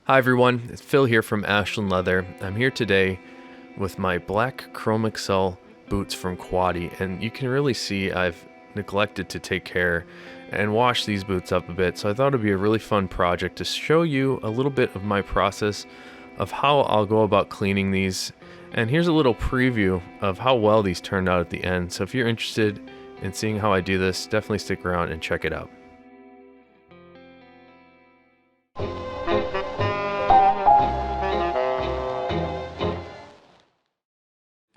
Hi everyone, it's Phil here from Ashland Leather. I'm here today with my black Chromexcel boots from Quaddy, and you can really see I've neglected to take care and wash these boots up a bit, so I thought it'd be a really fun project to show you a little bit of my process of how I'll go about cleaning these. And here's a little preview of how well these turned out at the end, so if you're interested in seeing how I do this, definitely stick around and check it out.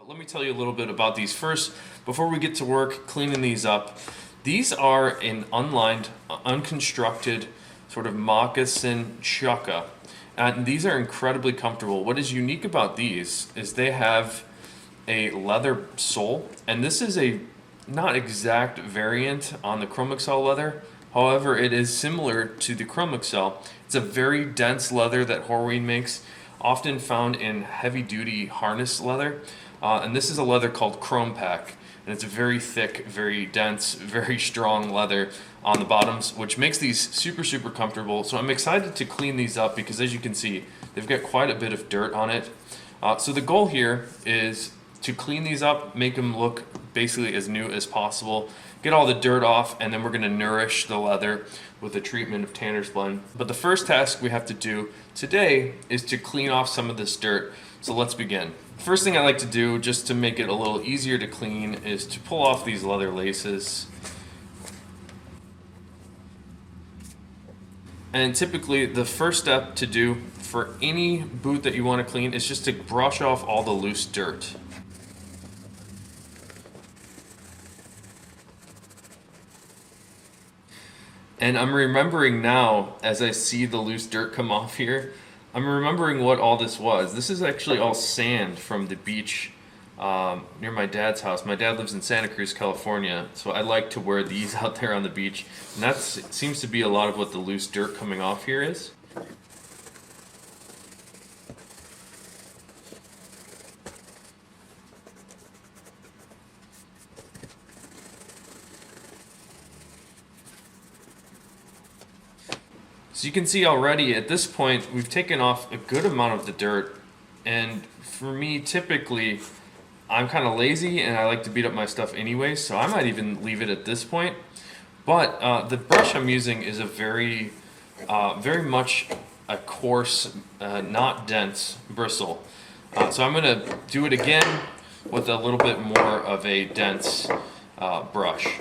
Let me tell you a little bit about these first before we get to work cleaning these up. These are an unlined, unconstructed sort of moccasin chukka, and these are incredibly comfortable. What is unique about these is they have a leather sole, and this is a not exact variant on the Chromexcel leather. However, it is similar to the Chromexcel. It's a very dense leather that Horween makes, often found in heavy-duty harness leather. And this is a leather called Chrome Pack, and it's a very thick, very dense, very strong leather on the bottoms, which makes these super comfortable. So I'm excited to clean these up because, as you can see, they've got quite a bit of dirt on it. So the goal here is to clean these up, make them look basically as new as possible, get all the dirt off, and then we're going to nourish the leather with a treatment of Tanner's Blend. But the first task we have to do today is to clean off some of this dirt. So let's begin. First thing I like to do, just to make it a little easier to clean, is to pull off these leather laces. And typically the first step to do for any boot that you want to clean is just to brush off all the loose dirt. And I'm remembering now, as I see the loose dirt come off here, I'm remembering what all this was. This is actually all sand from the beach near my dad's house. My dad lives in Santa Cruz, California, so I like to wear these out there on the beach. And that seems to be a lot of what the loose dirt coming off here is. So you can see already at this point we've taken off a good amount of the dirt, and for me typically I'm kind of lazy and I like to beat up my stuff anyway, so I might even leave it at this point. But the brush I'm using is a very much a coarse, not dense bristle. So I'm going to do it again with a little bit more of a dense brush.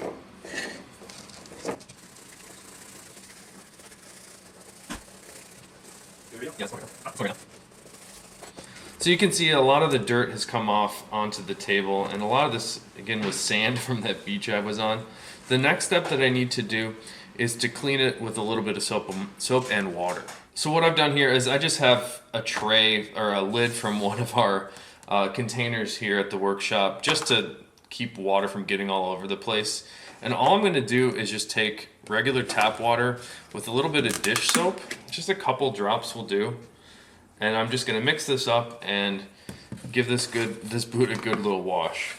So you can see a lot of the dirt has come off onto the table, and a lot of this again was sand from that beach I was on. The next step that I need to do is to clean it with a little bit of soap and water. So what I've done here is I just have a tray or a lid from one of our containers here at the workshop, just to keep water from getting all over the place. And all I'm going to do is just take regular tap water with a little bit of dish soap, just a couple drops will do. And I'm just going to mix this up and give this boot a good little wash.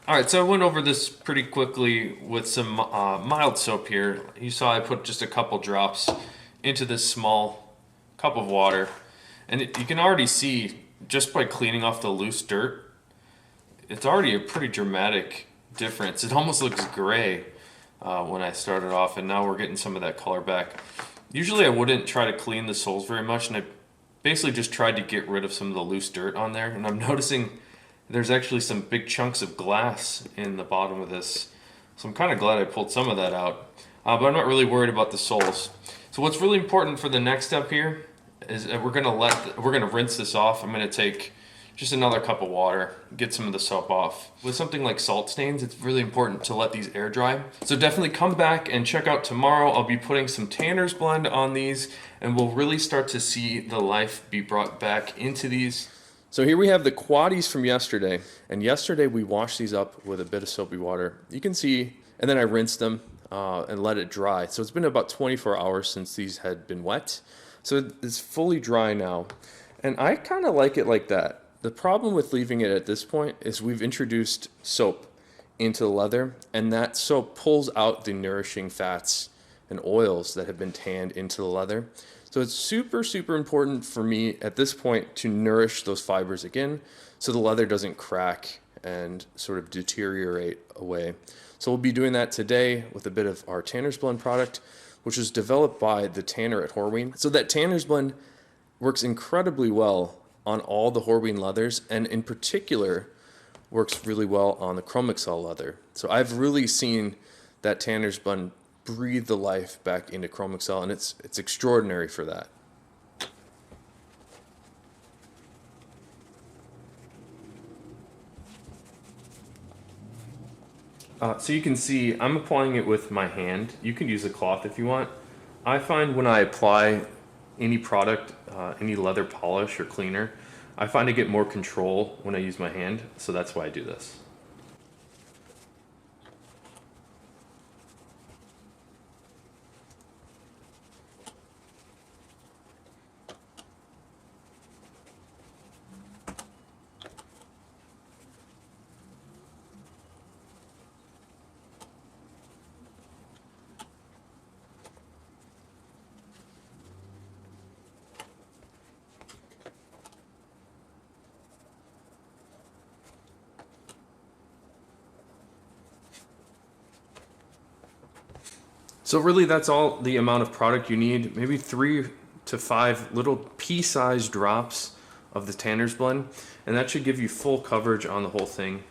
Alright, so I went over this pretty quickly with some mild soap here. You saw I put just a couple drops into this small cup of water. And you can already see, just by cleaning off the loose dirt, it's already a pretty dramatic difference. It almost looks gray when I started off, and now we're getting some of that color back. Usually I wouldn't try to clean the soles very much, and I basically just tried to get rid of some of the loose dirt on there. And I'm noticing there's actually some big chunks of glass in the bottom of this, so I'm kind of glad I pulled some of that out, but I'm not really worried about the soles. So what's really important for the next step here is that we're gonna rinse this off. I'm gonna take just another cup of water, get some of the soap off. With something like salt stains, it's really important to let these air dry. So definitely come back and check out tomorrow. I'll be putting some Tanner's Blend on these, and we'll really start to see the life be brought back into these. So here we have the quaddies from yesterday, and yesterday we washed these up with a bit of soapy water. You can see, and then I rinsed them and let it dry. So it's been about 24 hours since these had been wet. So it's fully dry now, and I kind of like it like that. The problem with leaving it at this point is we've introduced soap into the leather, and that soap pulls out the nourishing fats and oils that have been tanned into the leather. So it's super, super important for me at this point to nourish those fibers again so the leather doesn't crack and sort of deteriorate away. So we'll be doing that today with a bit of our Tanner's Blend product, which was developed by the tanner at Horween. So that Tanner's Blend works incredibly well on all the Horween leathers, and in particular works really well on the Chromexcel leather. So I've really seen that Tanner's Blend breathe the life back into Chromexcel, and it's extraordinary for that. So you can see I'm applying it with my hand. You can use a cloth if you want. I find when I apply any product, any leather polish or cleaner, I find I get more control when I use my hand, so that's why I do this. So really that's all the amount of product you need, maybe 3 to 5 little pea-sized drops of the Tanner's Blend, and that should give you full coverage on the whole thing.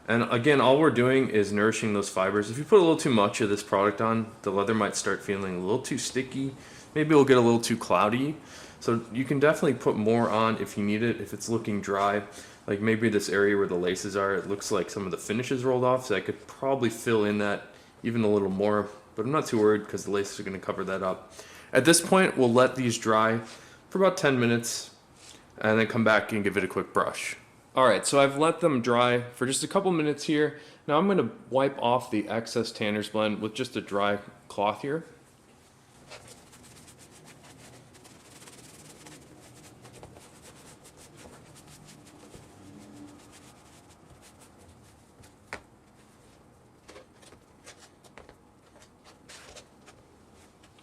And again, all we're doing is nourishing those fibers. If you put a little too much of this product on, the leather might start feeling a little too sticky, maybe it'll get a little too cloudy. So you can definitely put more on if you need it, if it's looking dry. Like maybe this area where the laces are, it looks like some of the finishes rolled off, so I could probably fill in that even a little more, but I'm not too worried because the laces are going to cover that up. At this point, we'll let these dry for about 10 minutes and then come back and give it a quick brush. All right, so I've let them dry for just a couple minutes here. Now I'm going to wipe off the excess Tanner's Blend with just a dry cloth here.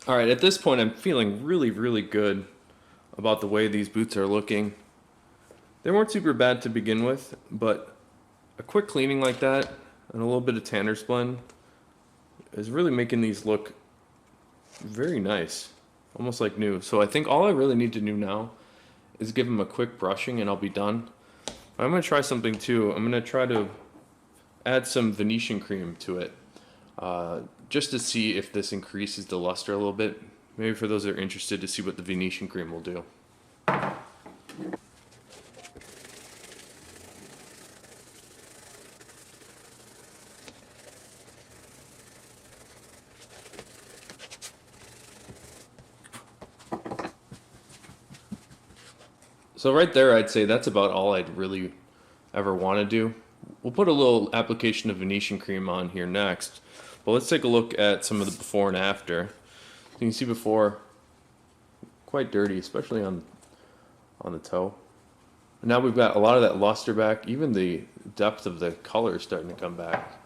All right, at this point I'm feeling really, really good about the way these boots are looking. They weren't super bad to begin with, but a quick cleaning like that and a little bit of Tanner's Blend is really making these look very nice, almost like new. So I think all I really need to do now is give them a quick brushing and I'll be done. I'm going to try something too. I'm going to try to add some Venetian cream to it. Just to see if this increases the luster a little bit. Maybe for those that are interested to see what the Venetian cream will do. So right there, I'd say that's about all I'd really ever want to do. We'll put a little application of Venetian cream on here next. But let's take a look at some of the before and after. So you can see before, quite dirty, especially on the toe. And now we've got a lot of that luster back. Even the depth of the color is starting to come back.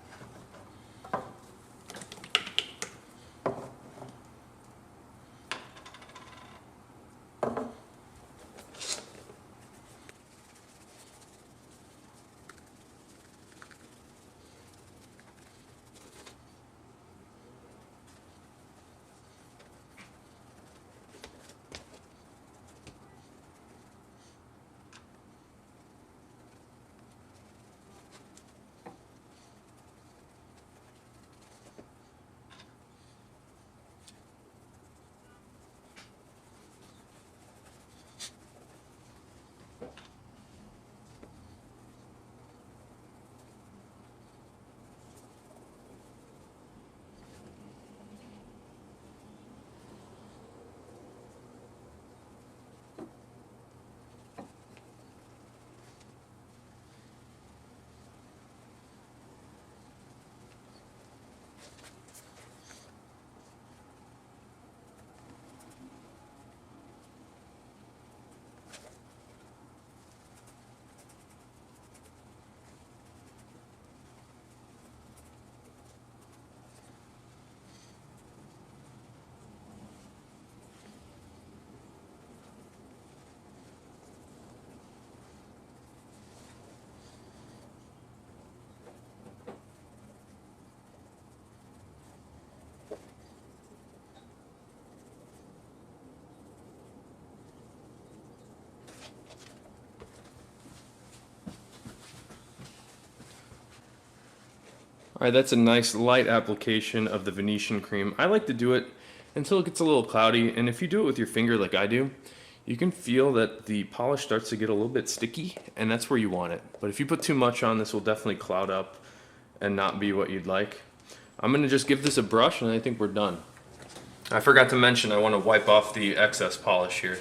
All right, that's a nice light application of the Venetian cream. I like to do it until it gets a little cloudy, and if you do it with your finger like I do, you can feel that the polish starts to get a little bit sticky, and that's where you want it. But if you put too much on, this will definitely cloud up and not be what you'd like. I'm gonna just give this a brush, and I think we're done. I forgot to mention I want to wipe off the excess polish here.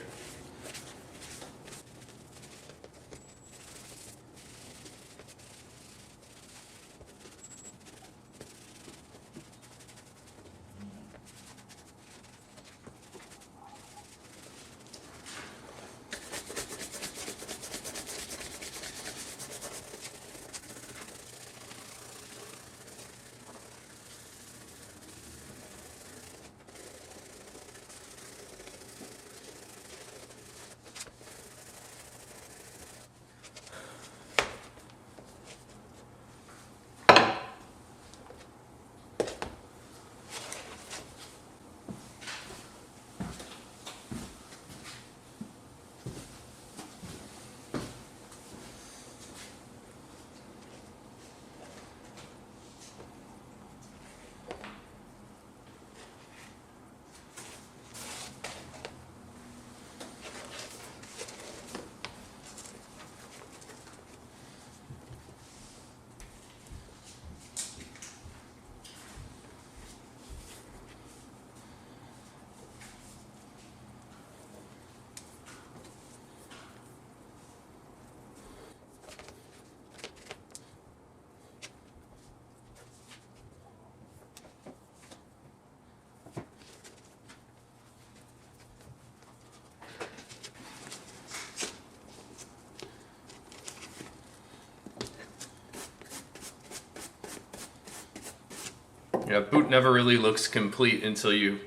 Yeah, boot never really looks complete until you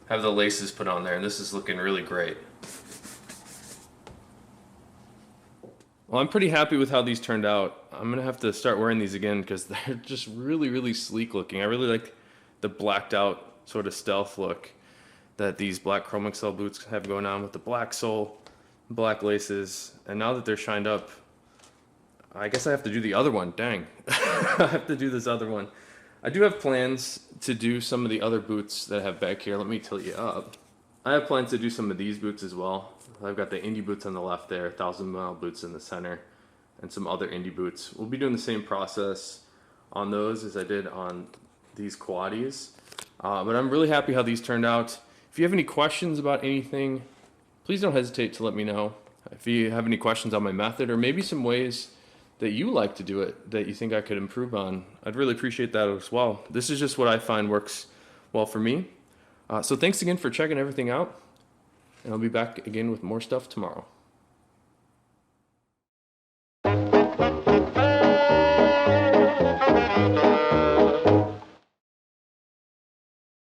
have the laces put on there, and this is looking really great. Well, I'm pretty happy with how these turned out. I'm gonna have to start wearing these again because they're just really sleek looking. I really like the blacked out sort of stealth look that these black Chromexcel boots have going on with the black sole, black laces, and now that they're shined up, I guess I have to do the other one. Dang, I have to do this other one. I do have plans to do some of the other boots that I have back here. Let me tilt you up. I have plans to do some of these boots as well. I've got the indie boots on the left there, 1,000-mile boots in the center, and some other indie boots. We'll be doing the same process on those as I did on these quaddies. But I'm really happy how these turned out. If you have any questions about anything, please don't hesitate to let me know. If you have any questions on my method or maybe some ways that you like to do it that you think I could improve on, I'd really appreciate that as well. This is just what I find works well for me. So thanks again for checking everything out, and I'll be back again with more stuff tomorrow.